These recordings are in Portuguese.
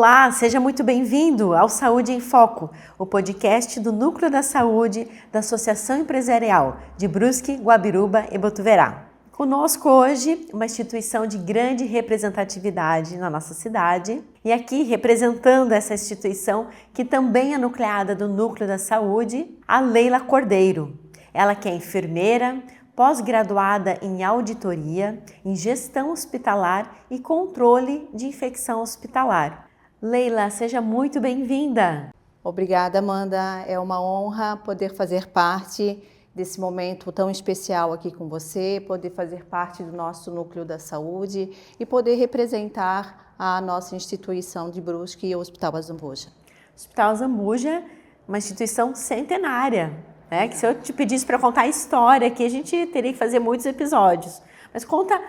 Olá, seja muito bem-vindo ao Saúde em Foco, o podcast do Núcleo da Saúde da Associação Empresarial de Brusque, Guabiruba e Botuverá. Conosco hoje uma instituição de grande representatividade na nossa cidade e aqui representando essa instituição que também é nucleada do Núcleo da Saúde, a Leila Cordeiro. Ela que é enfermeira, pós-graduada em auditoria, em gestão hospitalar e controle de infecção hospitalar. Leila, seja muito bem-vinda. Obrigada, Amanda. É uma honra poder fazer parte desse momento tão especial aqui com você, poder fazer parte do nosso Núcleo da Saúde e poder representar a nossa instituição de Brusque e o Hospital Azambuja. O Hospital Azambuja, uma instituição centenária, né? Que se eu te pedisse para contar a história aqui, a gente teria que fazer muitos episódios. Mas conta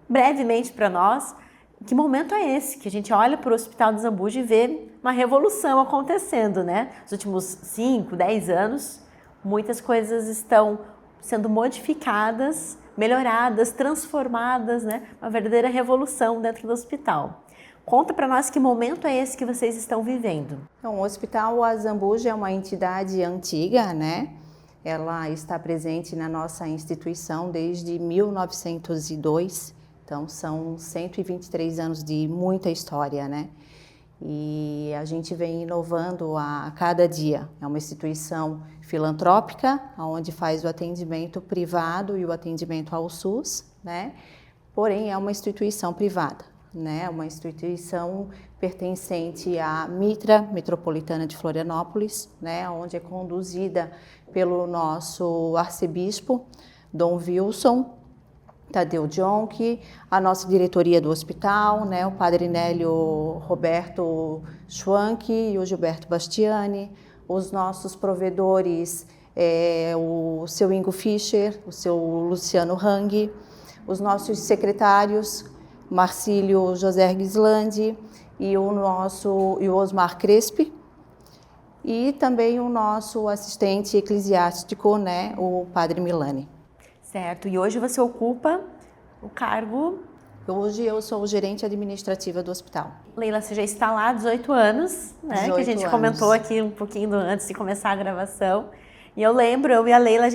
brevemente para nós. Que momento é esse que a gente olha para o Hospital do Azambuja e vê uma revolução acontecendo, né? Nos últimos 5, 10 anos, muitas coisas estão sendo modificadas, melhoradas, transformadas, né? Uma verdadeira revolução dentro do hospital. Conta para nós que momento é esse que vocês estão vivendo. Então, o Hospital Azambuja é uma entidade antiga, né? Ela está presente na nossa instituição desde 1902. Então, são 123 anos de muita história, né? E a gente vem inovando a cada dia. É uma instituição filantrópica, onde faz o atendimento privado e o atendimento ao SUS, né? Porém, é uma instituição privada, né? Uma instituição pertencente à Mitra Metropolitana de Florianópolis, né? Onde é conduzida pelo nosso arcebispo, Dom Wilson Tadeu Jonque, a nossa diretoria do hospital, né, o padre Nélio Roberto Schwanck e o Gilberto Bastiani, os nossos provedores, o seu Ingo Fischer, o seu Luciano Hang, os nossos secretários, Marcílio José Gislandi e o Osmar Crespi, e também o nosso assistente eclesiástico, né, o padre Milani. Certo, e hoje você ocupa o cargo? Hoje eu sou o gerente administrativa do hospital. Leila, você já está lá há 18 anos, né? 18 que a gente anos. Comentou aqui um pouquinho antes de começar a gravação. E eu lembro, eu e a Leila,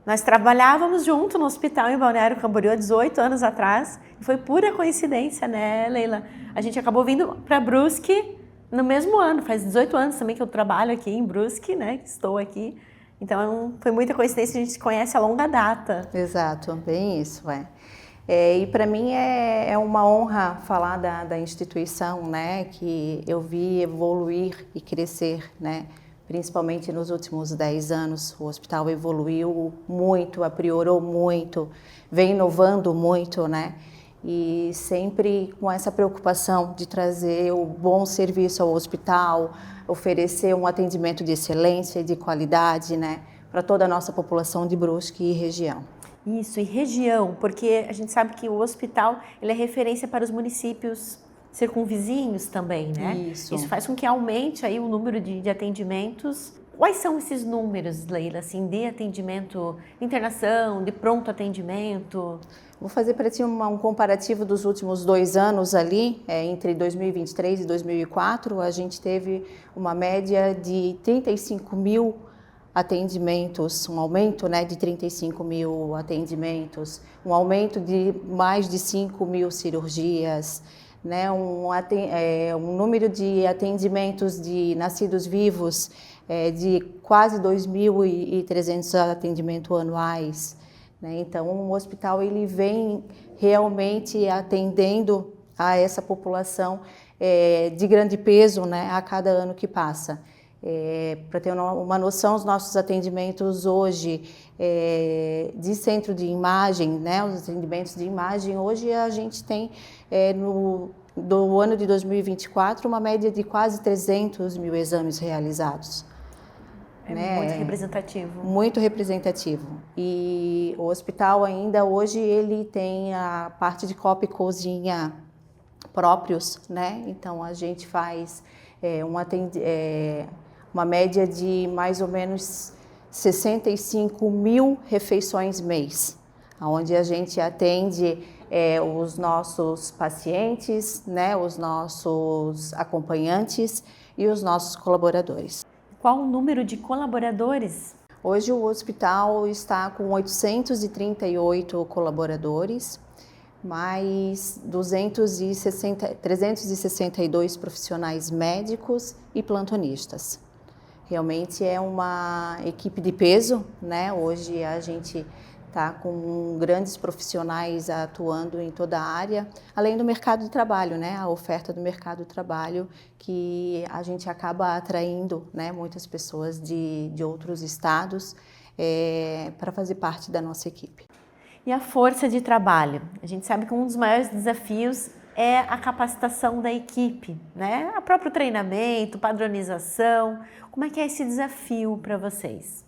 nós trabalhávamos junto no hospital em Balneário Camboriú há 18 anos atrás. E foi pura coincidência, né, Leila? A gente acabou vindo para Brusque no mesmo ano. Faz 18 anos também que eu trabalho aqui em Brusque, né? Que estou aqui. Então, foi muita coincidência, a gente se conhece a longa data. Exato, bem isso, e para mim é uma honra falar da instituição, né, que eu vi evoluir e crescer, né, principalmente nos últimos 10 anos. O hospital evoluiu muito, apriorou muito, vem inovando muito, né, e sempre com essa preocupação de trazer o bom serviço ao hospital, oferecer um atendimento de excelência e de qualidade, né, para toda a nossa população de Brusque e região. Isso, e região, porque a gente sabe que o hospital ele é referência para os municípios circunvizinhos também, né? Isso faz com que aumente aí o número de atendimentos. Quais são esses números, Leila, assim, de atendimento, de internação, de pronto atendimento? Vou fazer para ti um comparativo dos últimos 2 anos ali, entre 2023 e 2004, a gente teve uma média de 35 mil atendimentos, um aumento, né, de 35 mil atendimentos, um aumento de mais de 5 mil cirurgias, né, um número de atendimentos de nascidos vivos de quase 2.300 atendimentos anuais. Né? Então, o hospital ele vem realmente atendendo a essa população de grande peso, né, a cada ano que passa. Para ter uma noção, os nossos atendimentos hoje de centro de imagem, né, os atendimentos de imagem, hoje a gente tem do ano de 2024 uma média de quase 300 mil exames realizados. Muito representativo. Muito representativo. E o hospital ainda hoje ele tem a parte de copa e cozinha próprios, né? Então a gente faz uma média de mais ou menos 65 mil refeições mês, onde a gente atende os nossos pacientes, né, os nossos acompanhantes e os nossos colaboradores. Qual o número de colaboradores? Hoje o hospital está com 838 colaboradores, mais 362 profissionais médicos e plantonistas. Realmente é uma equipe de peso, né? Hoje a gente está com grandes profissionais atuando em toda a área, além do mercado de trabalho, né? A oferta do mercado de trabalho, que a gente acaba atraindo, né, muitas pessoas de outros estados para fazer parte da nossa equipe. E a força de trabalho? A gente sabe que um dos maiores desafios é a capacitação da equipe, né? O próprio treinamento, padronização. Como é que é esse desafio para vocês?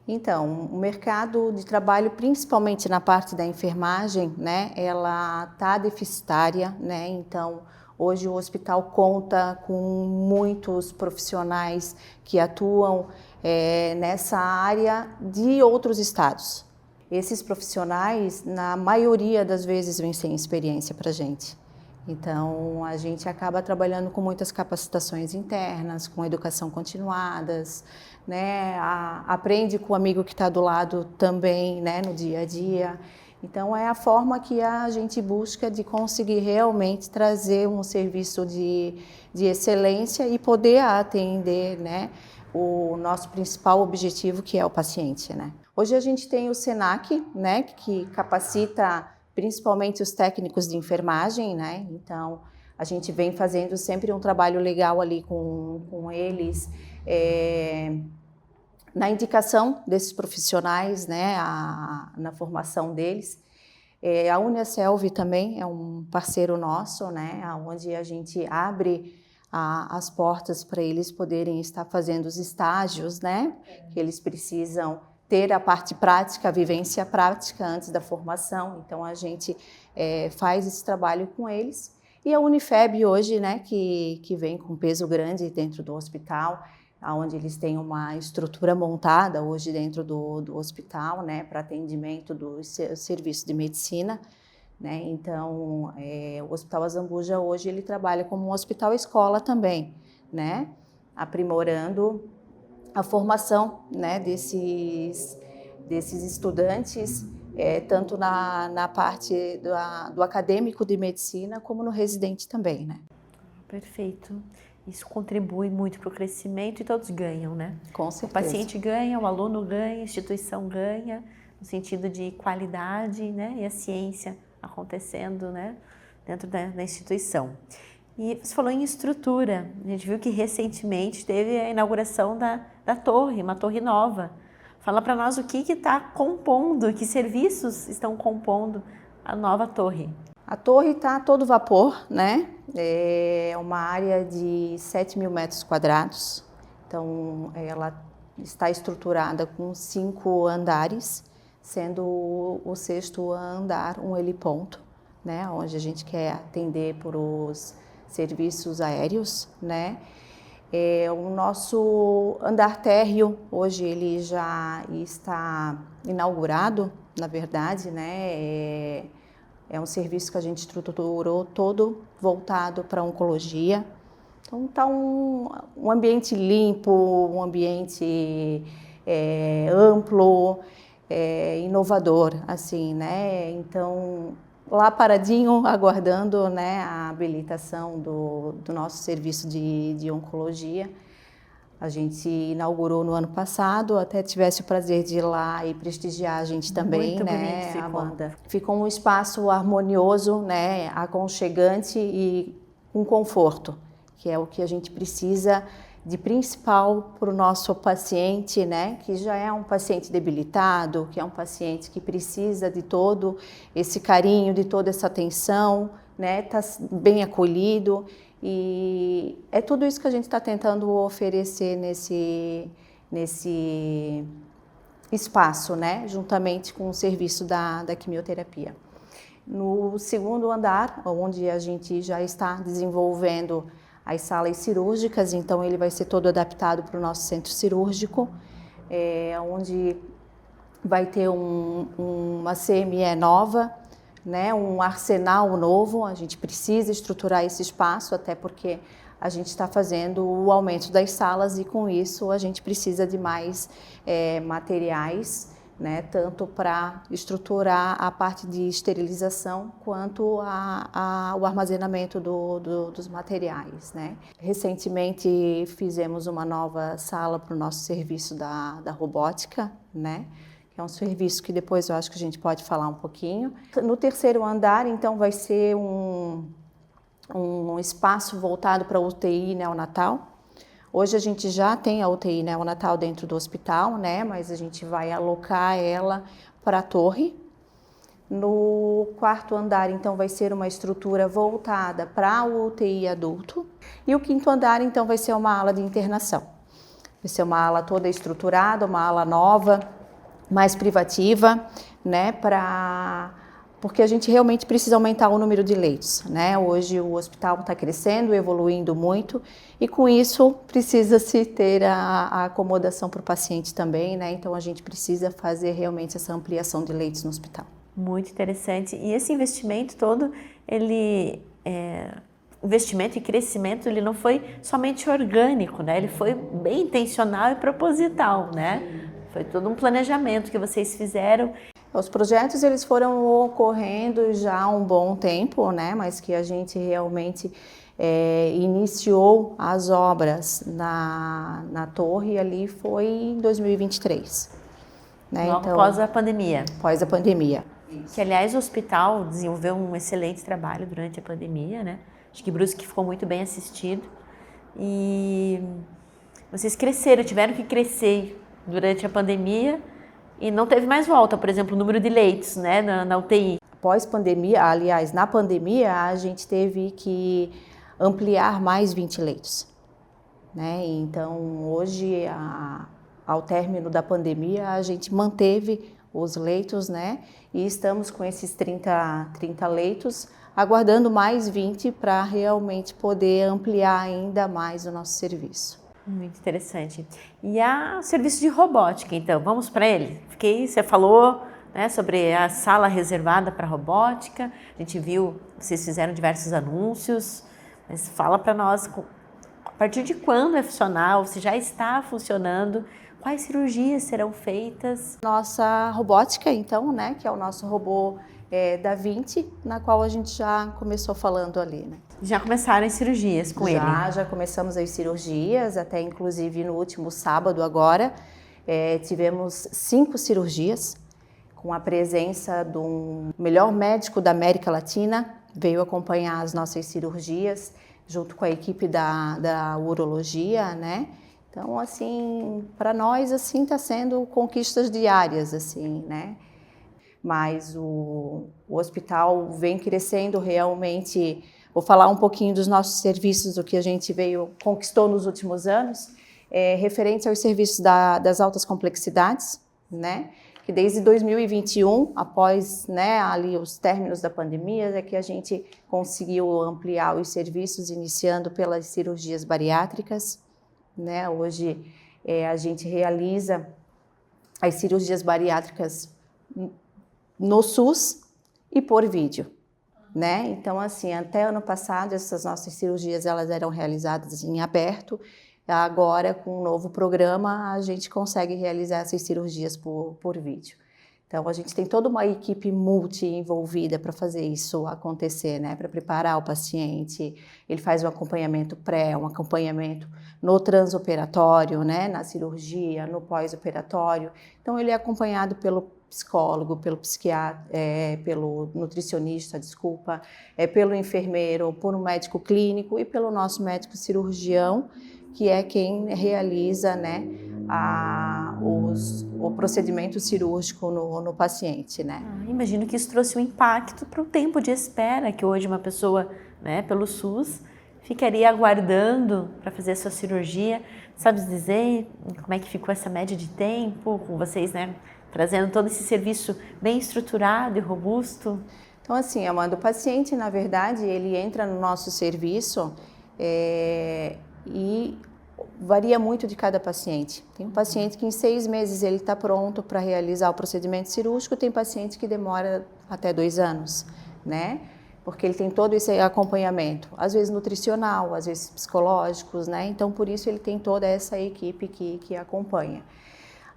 Então, o mercado de trabalho, principalmente na parte da enfermagem, né, ela está deficitária, né? Então, hoje o hospital conta com muitos profissionais que atuam nessa área de outros estados. Esses profissionais, na maioria das vezes, vêm sem experiência para a gente. Então, a gente acaba trabalhando com muitas capacitações internas, com educação continuadas, né? Aprende com o amigo que está do lado também, né, no dia a dia. Então, é a forma que a gente busca de conseguir realmente trazer um serviço de excelência e poder atender, né, o nosso principal objetivo, que é o paciente, né? Hoje a gente tem o SENAC, né, que capacita principalmente os técnicos de enfermagem, né? Então, a gente vem fazendo sempre um trabalho legal ali com eles, na indicação desses profissionais, né? Na formação deles. A Uniaselv também é um parceiro nosso, né? Onde a gente abre as portas para eles poderem estar fazendo os estágios, né? Que eles precisam ter a parte prática, a vivência prática antes da formação. Então, a gente faz esse trabalho com eles. E a Unifeb hoje, né, que vem com peso grande dentro do hospital, onde eles têm uma estrutura montada hoje dentro do hospital, né, para atendimento do serviço de medicina. Né? Então, o Hospital Azambuja hoje ele trabalha como um hospital-escola também, né, aprimorando a formação, né, desses estudantes, tanto na parte do acadêmico de medicina, como no residente também, né? Perfeito. Isso contribui muito para o crescimento e todos ganham, né? Com certeza. O paciente ganha, o aluno ganha, a instituição ganha, no sentido de qualidade, né, e a ciência acontecendo, né, dentro da instituição. E você falou em estrutura, a gente viu que recentemente teve a inauguração da torre, uma torre nova. Fala para nós o que está compondo, que serviços estão compondo a nova torre. A torre está a todo vapor, né? É uma área de 7.000 metros quadrados, então ela está estruturada com 5 andares, sendo o 6º andar um heliponto, né? Onde a gente quer atender por os serviços aéreos, né? O nosso andar térreo, hoje ele já está inaugurado, na verdade, né? É um serviço que a gente estruturou todo voltado para a oncologia. Então está um ambiente limpo, um ambiente amplo, inovador, assim, né? Então, lá paradinho, aguardando, né, a habilitação do nosso serviço de oncologia. A gente inaugurou no ano passado, até tivesse o prazer de ir lá e prestigiar a gente também, muito né, ficou. Amanda? Ficou um espaço harmonioso, né, aconchegante e com conforto, que é o que a gente precisa de principal para o nosso paciente, né, que já é um paciente debilitado, que é um paciente que precisa de todo esse carinho, de toda essa atenção, né, tá bem acolhido. E é tudo isso que a gente está tentando oferecer nesse espaço, né? Juntamente com o serviço da quimioterapia. No 2º andar, onde a gente já está desenvolvendo as salas cirúrgicas, então ele vai ser todo adaptado para o nosso centro cirúrgico, onde vai ter uma CME nova, né, um arsenal novo, a gente precisa estruturar esse espaço, até porque a gente está fazendo o aumento das salas e com isso a gente precisa de mais materiais, né, tanto para estruturar a parte de esterilização quanto o armazenamento dos materiais, né. Recentemente fizemos uma nova sala para o nosso serviço da robótica, né, que é um serviço que depois eu acho que a gente pode falar um pouquinho. No terceiro andar, então, vai ser um espaço voltado para UTI neonatal. Hoje a gente já tem a UTI neonatal dentro do hospital, né? Mas a gente vai alocar ela para a torre. No quarto andar, então, vai ser uma estrutura voltada para o UTI adulto. E o quinto andar, então, vai ser uma ala de internação. Vai ser uma ala toda estruturada, uma ala nova, mais privativa, né, porque a gente realmente precisa aumentar o número de leitos, né? Hoje o hospital está crescendo, evoluindo muito e com isso precisa-se ter a acomodação para o paciente também, né? Então a gente precisa fazer realmente essa ampliação de leitos no hospital. Muito interessante. E esse investimento todo, investimento e crescimento, ele não foi somente orgânico, né? Ele foi bem intencional e proposital, né? Foi todo um planejamento que vocês fizeram. Os projetos eles foram ocorrendo já há um bom tempo, né? Mas que a gente realmente iniciou as obras na torre ali foi em 2023. Né? Logo então, após a pandemia. Após a pandemia. Que, aliás, o hospital desenvolveu um excelente trabalho durante a pandemia, né? Acho que Brusque ficou muito bem assistido. E vocês cresceram, tiveram que crescer durante a pandemia e não teve mais volta, por exemplo, o número de leitos, né, na UTI. Após pandemia, aliás, na pandemia, a gente teve que ampliar mais 20 leitos, né? Então, hoje, ao término da pandemia, a gente manteve os leitos, né? E estamos com esses 30 leitos, aguardando mais 20 para realmente poder ampliar ainda mais o nosso serviço. Muito interessante. E o serviço de robótica, então, vamos para ele? Você falou, né, sobre a sala reservada para robótica, a gente viu, vocês fizeram diversos anúncios, mas fala para nós, a partir de quando é funcional, se já está funcionando, quais cirurgias serão feitas? Nossa robótica, então, né, que é o nosso robô da Vinci, na qual a gente já começou falando ali, né? Já começaram as cirurgias com ele? Já começamos as cirurgias, até inclusive no último sábado agora, tivemos 5 cirurgias, com a presença do melhor médico da América Latina, veio acompanhar as nossas cirurgias, junto com a equipe da urologia, né? Então, assim, para nós, assim, está sendo conquistas diárias, assim, né? Mas o hospital vem crescendo realmente. Vou falar um pouquinho dos nossos serviços, do que a gente conquistou nos últimos anos, referente aos serviços das altas complexidades, né? Que desde 2021, após, né, ali os términos da pandemia, é que a gente conseguiu ampliar os serviços, iniciando pelas cirurgias bariátricas, né? Hoje a gente realiza as cirurgias bariátricas no SUS e por vídeo, né? Então, assim, até ano passado essas nossas cirurgias elas eram realizadas em aberto. Agora, com um novo programa, a gente consegue realizar essas cirurgias por vídeo. Então, a gente tem toda uma equipe multi-envolvida para fazer isso acontecer, né? Para preparar o paciente. Ele faz um acompanhamento um acompanhamento no transoperatório, né? Na cirurgia, no pós-operatório. Então, ele é acompanhado pelo psicólogo, pelo psiquiatra, pelo nutricionista, pelo enfermeiro, por um médico clínico e pelo nosso médico cirurgião, que é quem realiza, né, o procedimento cirúrgico no paciente, né? Imagino que isso trouxe um impacto para o tempo de espera, que hoje uma pessoa, né, pelo SUS, ficaria aguardando para fazer a sua cirurgia. Sabe dizer como é que ficou essa média de tempo com vocês, né, trazendo todo esse serviço bem estruturado e robusto? Então, assim, Amanda, o paciente, na verdade, ele entra no nosso serviço e varia muito de cada paciente. Tem um paciente que em 6 meses ele está pronto para realizar o procedimento cirúrgico, tem paciente que demora até 2 anos, né? Porque ele tem todo esse acompanhamento, às vezes nutricional, às vezes psicológicos, né? Então, por isso ele tem toda essa equipe que acompanha.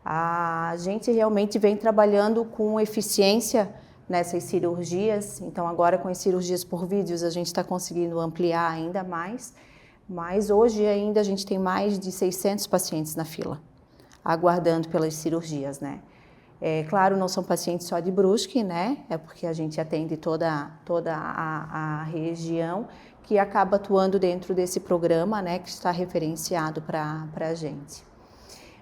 A gente realmente vem trabalhando com eficiência nessas cirurgias, então agora com as cirurgias por vídeos a gente está conseguindo ampliar ainda mais, mas hoje ainda a gente tem mais de 600 pacientes na fila, aguardando pelas cirurgias, né? Claro, não são pacientes só de Brusque, né? É porque a gente atende toda a região que acaba atuando dentro desse programa, né? Que está referenciado para a gente.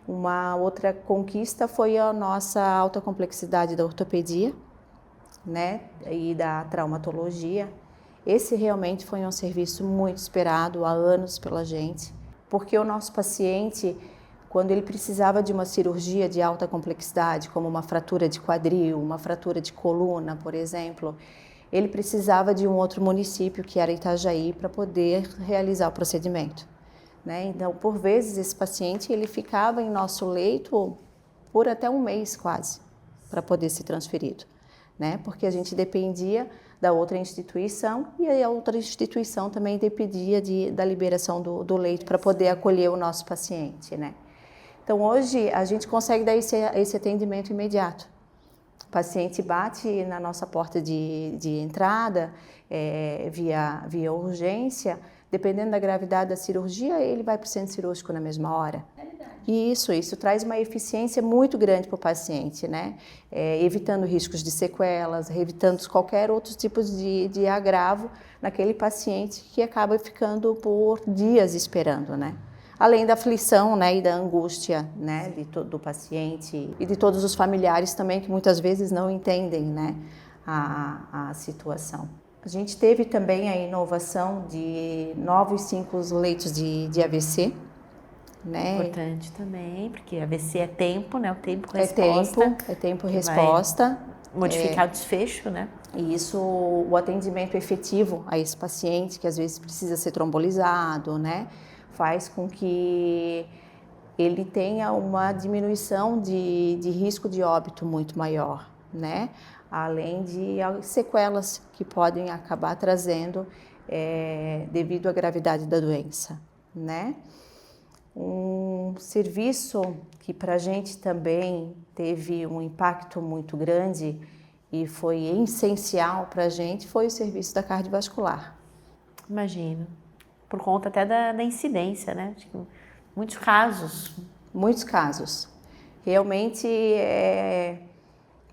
Uma outra conquista foi a nossa alta complexidade da ortopedia, né? E da traumatologia. Esse realmente foi um serviço muito esperado há anos pela gente, porque o nosso paciente, quando ele precisava de uma cirurgia de alta complexidade, como uma fratura de quadril, uma fratura de coluna, por exemplo, ele precisava de um outro município, que era Itajaí, para poder realizar o procedimento, né? Então, por vezes, esse paciente ele ficava em nosso leito por até 1 mês quase, para poder ser transferido, né? Porque a gente dependia da outra instituição e a outra instituição também dependia da liberação do leito para poder acolher o nosso paciente, né? Então, hoje, a gente consegue dar esse atendimento imediato. O paciente bate na nossa porta de entrada, via urgência, dependendo da gravidade da cirurgia, ele vai para o centro cirúrgico na mesma hora. Isso traz uma eficiência muito grande para o paciente, né? Evitando riscos de sequelas, evitando qualquer outro tipo de agravo naquele paciente que acaba ficando por dias esperando, né? Além da aflição, né, e da angústia, né, do paciente e de todos os familiares também, que muitas vezes não entendem, né, a situação. A gente teve também a inovação de novos 5 leitos de AVC, né? Importante também, porque AVC é tempo, né, o tempo-resposta. É tempo-resposta. Modificar o desfecho, né? E isso, o atendimento efetivo a esse paciente, que às vezes precisa ser trombolizado, né, faz com que ele tenha uma diminuição de risco de óbito muito maior, né? Além de sequelas que podem acabar trazendo devido à gravidade da doença, né? Um serviço que para a gente também teve um impacto muito grande e foi essencial para a gente foi o serviço da cardiovascular. Imagino. Por conta até da incidência, né? Acho que muitos casos. Muitos casos. Realmente,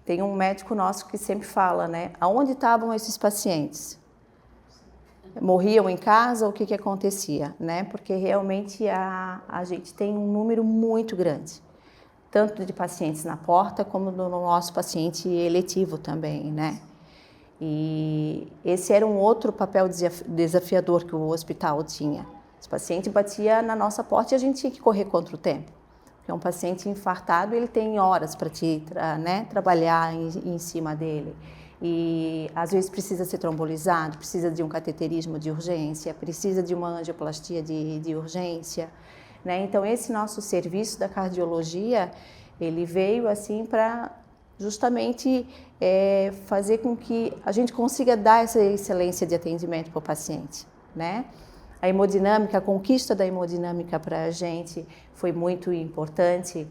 tem um médico nosso que sempre fala, né? Aonde estavam esses pacientes? Morriam em casa? O que acontecia, né? Porque realmente a gente tem um número muito grande, tanto de pacientes na porta como do nosso paciente eletivo também, né? E esse era um outro papel desafiador que o hospital tinha. Esse paciente batia na nossa porta e a gente tinha que correr contra o tempo. Porque um paciente infartado, ele tem horas para né, trabalhar em cima dele. E às vezes precisa ser trombolizado, precisa de um cateterismo de urgência, precisa de uma angioplastia de urgência, né? Então, esse nosso serviço da cardiologia, ele veio assim para justamente fazer com que a gente consiga dar essa excelência de atendimento para o paciente, né? A hemodinâmica, a conquista da hemodinâmica para a gente foi muito importante.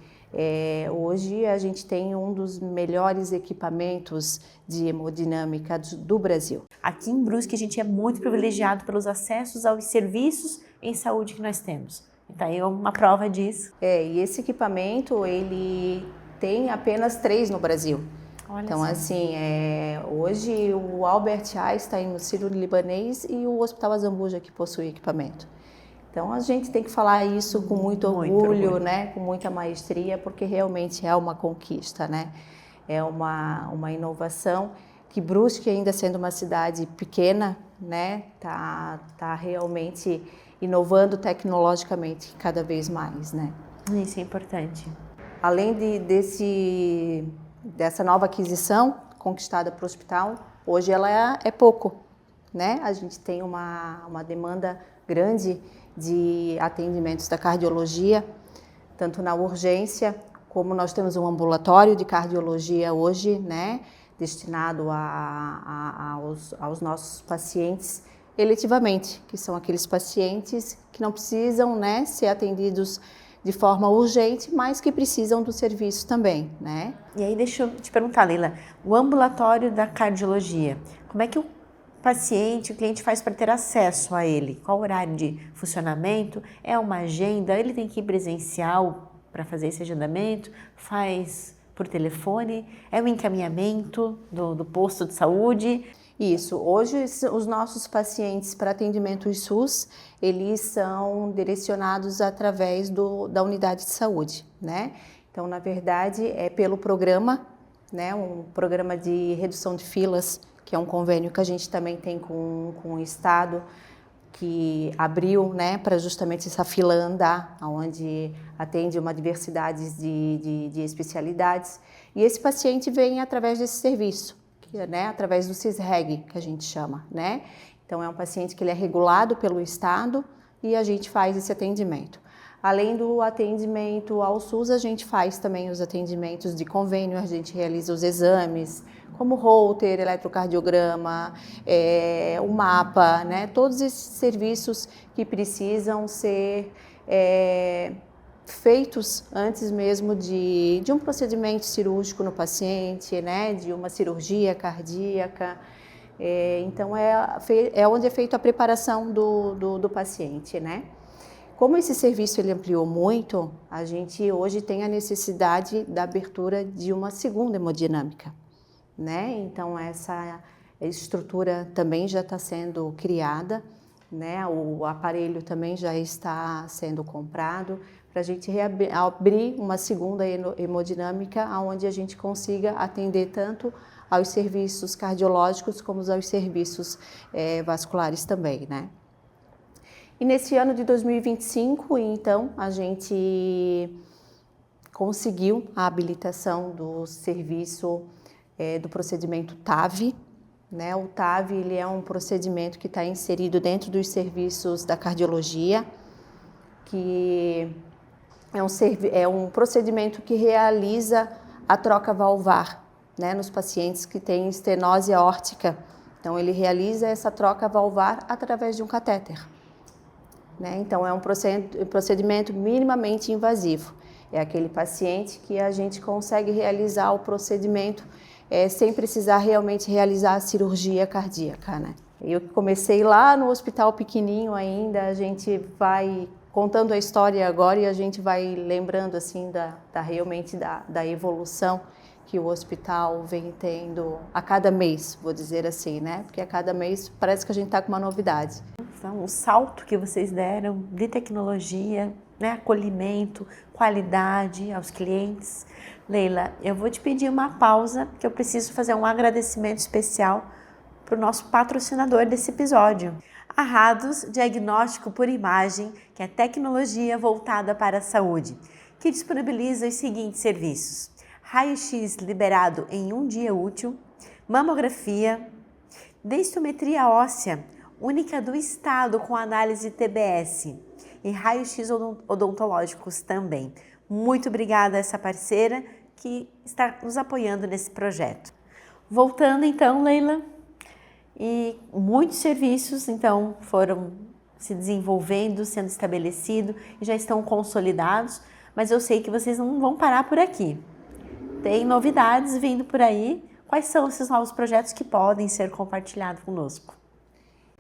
Hoje a gente tem um dos melhores equipamentos de hemodinâmica do Brasil. Aqui em Brusque a gente é muito privilegiado pelos acessos aos serviços em saúde que nós temos. Então é uma prova disso. E esse equipamento, ele tem apenas 3 no Brasil. Olha então, só. assim, hoje o Albert Einstein no Sírio-Libanês e o Hospital Azambuja que possui equipamento. Então, a gente tem que falar isso com muito orgulho, né? Com muita maestria, porque realmente é uma conquista, né? É uma inovação que Brusque, ainda sendo uma cidade pequena, né? Tá realmente inovando tecnologicamente cada vez mais, né? Isso é importante. Além dessa nova aquisição conquistada para o hospital, hoje ela é pouco, né? A gente tem uma demanda grande de atendimentos da cardiologia, tanto na urgência, como nós temos um ambulatório de cardiologia hoje, né, destinado aos nossos pacientes eletivamente, que são aqueles pacientes que não precisam, né, ser atendidos de forma urgente, mas que precisam do serviço também, né? E aí deixa eu te perguntar, Leila, o ambulatório da cardiologia, como é que o paciente, o cliente faz para ter acesso a ele? Qual o horário de funcionamento? É uma agenda? Ele tem que ir presencial para fazer esse agendamento? Faz por telefone? É um encaminhamento do posto de saúde? Isso. Hoje, os nossos pacientes para atendimento SUS, eles são direcionados através da unidade de saúde, né? Então, na verdade, é pelo programa, né? Um programa de redução de filas, que é um convênio que a gente também tem com o Estado, que abriu, né, para justamente essa fila andar, onde atende uma diversidade de especialidades. E esse paciente vem através desse serviço, né, através do CISREG, que a gente chama, né? Então, é um paciente que ele é regulado pelo Estado e a gente faz esse atendimento. Além do atendimento ao SUS, a gente faz também os atendimentos de convênio, a gente realiza os exames, como Holter, eletrocardiograma, o mapa, né? Todos esses serviços que precisam ser feitos antes mesmo de um procedimento cirúrgico no paciente, né? De uma cirurgia cardíaca. Então, é onde é feita a preparação do paciente, né? Como esse serviço ele ampliou muito, a gente hoje tem a necessidade da abertura de uma segunda hemodinâmica, né? Então, essa estrutura também já está sendo criada, né? O aparelho também já está sendo comprado para a gente abrir uma segunda hemodinâmica, onde a gente consiga atender tanto aos serviços cardiológicos como aos serviços vasculares também, né? E nesse ano de 2025, então, a gente conseguiu a habilitação do serviço do procedimento TAV, né? O TAV ele é um procedimento que está inserido dentro dos serviços da cardiologia, que é um procedimento que realiza a troca valvar, né, nos pacientes que têm estenose aórtica. Então, ele realiza essa troca valvar através de um catéter. Né? Então, é um procedimento minimamente invasivo. É aquele paciente que a gente consegue realizar o procedimento sem precisar realmente realizar a cirurgia cardíaca, né? Eu comecei lá no hospital pequenininho ainda, a gente vai contando a história agora e a gente vai lembrando assim realmente da evolução que o hospital vem tendo a cada mês, vou dizer assim, né? Porque a cada mês parece que a gente está com uma novidade. Então, o salto que vocês deram de tecnologia, né, acolhimento, qualidade aos clientes. Leila, eu vou te pedir uma pausa, que eu preciso fazer um agradecimento especial para o nosso patrocinador desse episódio. A Rados Diagnóstico por Imagem, que é tecnologia voltada para a saúde, que disponibiliza os seguintes serviços: raio-x liberado em um dia útil, mamografia, densitometria óssea, única do estado com análise TBS e raio-x odontológicos também. Muito obrigada a essa parceira que está nos apoiando nesse projeto. Voltando então, Leila, e muitos serviços então foram se desenvolvendo, sendo estabelecidos e já estão consolidados, mas eu sei que vocês não vão parar por aqui. Tem novidades vindo por aí. Quais são esses novos projetos que podem ser compartilhados conosco?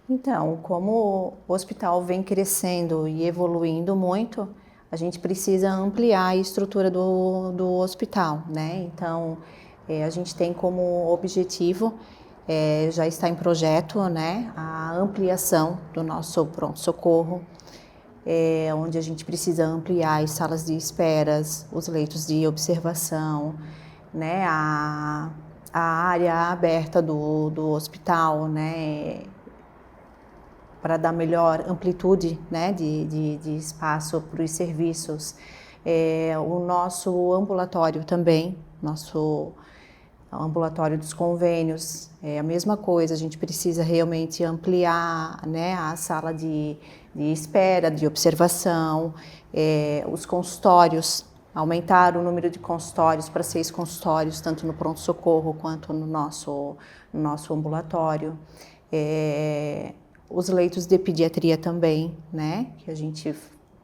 Então, como o hospital vem crescendo e evoluindo muito, a gente precisa ampliar a estrutura do hospital, né? Então, a gente tem como objetivo, já está em projeto, né, a ampliação do nosso pronto-socorro, onde a gente precisa ampliar as salas de esperas, os leitos de observação, né, a área aberta do hospital, né, para dar melhor amplitude, né, de espaço para os serviços. O nosso ambulatório também, nosso O ambulatório dos convênios é a mesma coisa, a gente precisa realmente ampliar, né, a sala de espera, de observação, os consultórios, aumentar o número de consultórios para 6 consultórios, tanto no pronto-socorro quanto no nosso ambulatório. Os leitos de pediatria também, né, que a gente,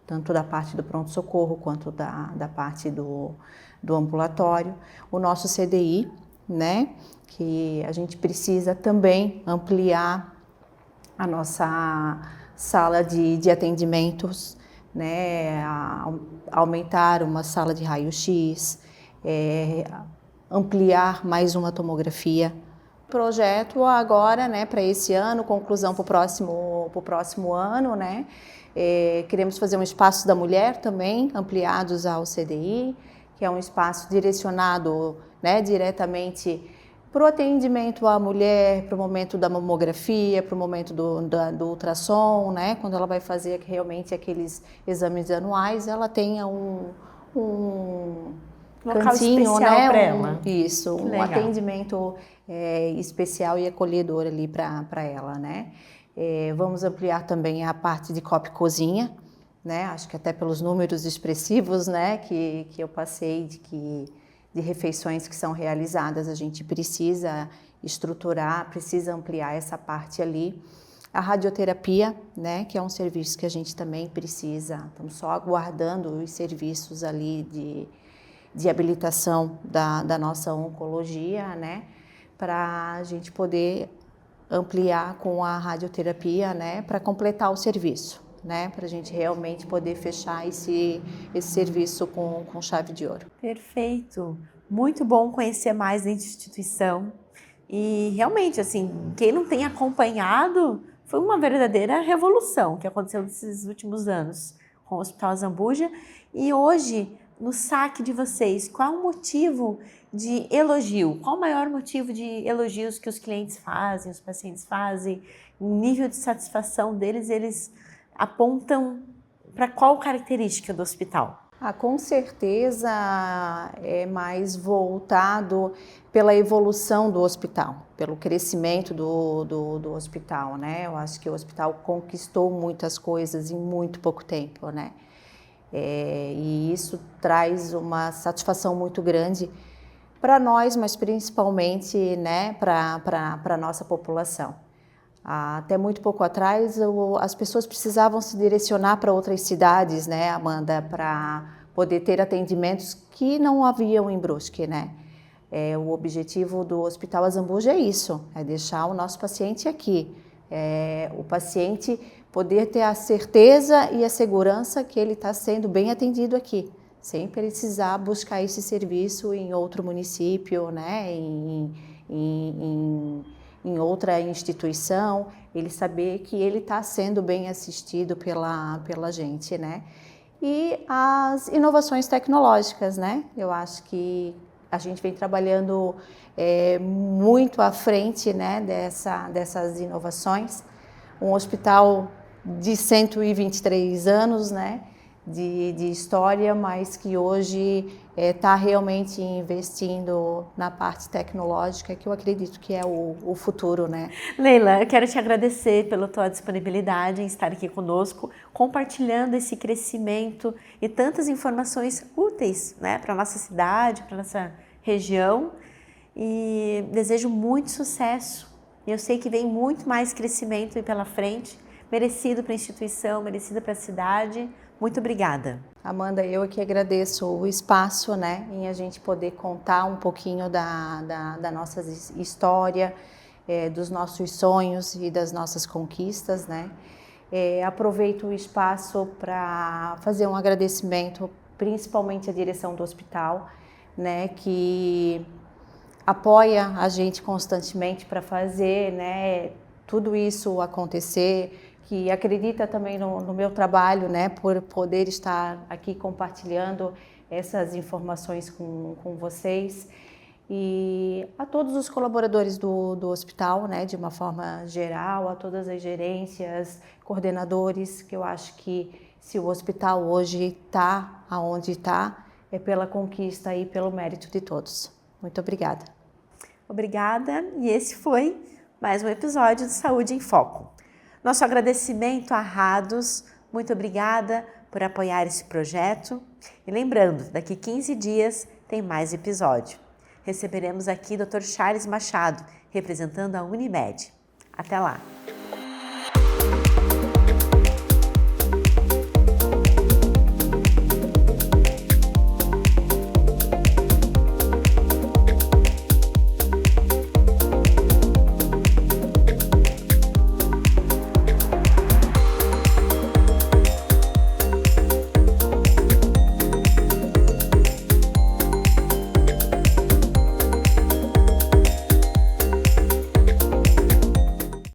tanto da parte do pronto-socorro quanto da parte do ambulatório. O nosso CDI, né, que a gente precisa também ampliar a nossa sala de atendimentos, né, aumentar uma sala de raio-x, ampliar mais uma tomografia. Projeto agora, né, para esse ano, conclusão para o próximo ano, né, queremos fazer um espaço da mulher também, ampliados ao CDI, que é um espaço direcionado, né, diretamente para o atendimento à mulher, para o momento da mamografia, para o momento do ultrassom, né, quando ela vai fazer realmente aqueles exames anuais, ela tenha um local cantinho, especial, né, para ela. Isso, um legal. Atendimento especial e acolhedor ali para ela, né. Vamos ampliar também a parte de copa e cozinha, né, acho que até pelos números expressivos, né, que eu passei de refeições que são realizadas, a gente precisa estruturar, precisa ampliar essa parte ali. A radioterapia, né, que é um serviço que a gente também precisa, estamos só aguardando os serviços ali de habilitação da nossa oncologia, né, para a gente poder ampliar com a radioterapia, né, para completar o serviço, né, para a gente realmente poder fechar esse serviço com chave de ouro. Perfeito, muito bom conhecer mais da instituição e realmente, assim, quem não tem acompanhado, foi uma verdadeira revolução que aconteceu nesses últimos anos com o Hospital Azambuja. E hoje, no saque de vocês, qual é o motivo de elogio? Qual o maior motivo de elogios que os clientes fazem, os pacientes fazem? O nível de satisfação deles, eles apontam para qual característica do hospital? Com certeza é mais voltado pela evolução do hospital, pelo crescimento do hospital, né? Eu acho que o hospital conquistou muitas coisas em muito pouco tempo, né? E isso traz uma satisfação muito grande para nós, mas principalmente, né, para a nossa população. Até muito pouco atrás, as pessoas precisavam se direcionar para outras cidades, né, Amanda, para poder ter atendimentos que não haviam em Brusque, né? O objetivo do Hospital Azambuja é isso, é deixar o nosso paciente aqui. O paciente poder ter a certeza e a segurança que ele está sendo bem atendido aqui, sem precisar buscar esse serviço em outro município, né, em outra instituição, ele saber que ele está sendo bem assistido pela gente, né? E as inovações tecnológicas, né? Eu acho que a gente vem trabalhando muito à frente, né, dessas inovações. Um hospital de 123 anos, né, de história, mas que hoje está realmente investindo na parte tecnológica, que eu acredito que é o futuro, né? Leila, eu quero te agradecer pela tua disponibilidade em estar aqui conosco, compartilhando esse crescimento e tantas informações úteis, né, para a nossa cidade, para a nossa região, e desejo muito sucesso. Eu sei que vem muito mais crescimento aí pela frente, merecido para a instituição, merecido para a cidade. Muito obrigada. Amanda, eu que agradeço o espaço, né, em a gente poder contar um pouquinho da nossa história, dos nossos sonhos e das nossas conquistas, né. Aproveito o espaço para fazer um agradecimento, principalmente à direção do hospital, né, que apoia a gente constantemente para fazer, né, tudo isso acontecer, que acredita também no meu trabalho, né, por poder estar aqui compartilhando essas informações com vocês. E a todos os colaboradores do hospital, né, de uma forma geral, a todas as gerências, coordenadores, que eu acho que se o hospital hoje está aonde está, é pela conquista e pelo mérito de todos. Muito obrigada. Obrigada e esse foi mais um episódio do Saúde em Foco. Nosso agradecimento a Rados, muito obrigada por apoiar esse projeto. E lembrando, daqui 15 dias tem mais episódio. Receberemos aqui Dr. Charles Machado, representando a Unimed. Até lá!